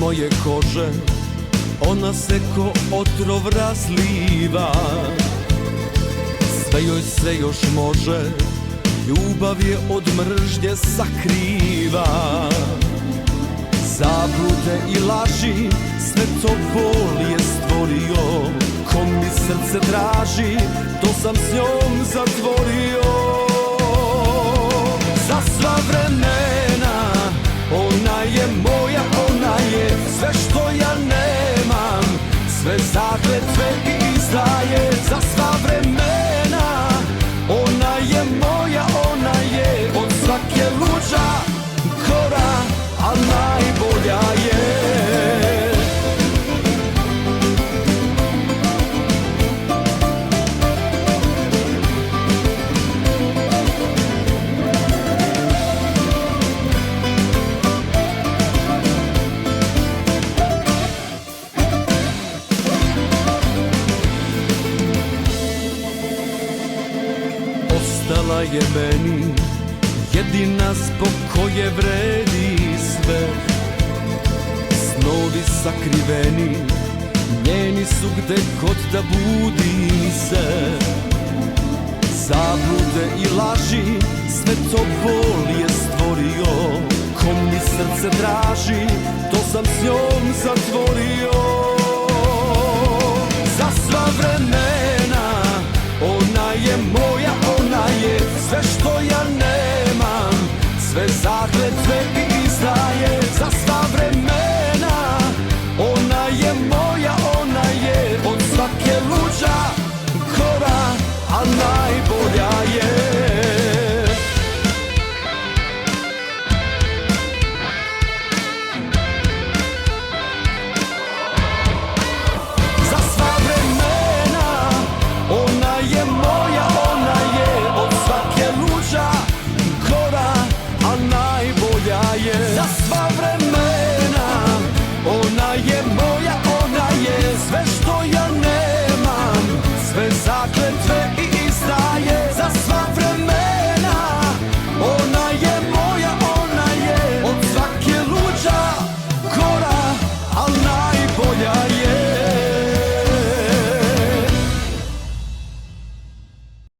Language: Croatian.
moje kože, ona se ko otrov razliva. Sve joj se još može, ljubav je od mržnje sakriva. Zablude i laži, sve to bol je stvorio. Ko mi srce traži, to sam s njom zatvorio. Za sva vremena, ona je moja, ona je sve što ja nemam. Sve zakletve izdaje. Za sva vremena, ona je moja, ona je od svake luđa gora, a najbolja je. Ostala je meni jedina zbog koje vredi sve. Snovi sakriveni, njeni su gde god da budim se. Zablude i laži, sve to bol je stvorio. Ko mi srce traži, to sam s njom zatvorio. Za sva vremena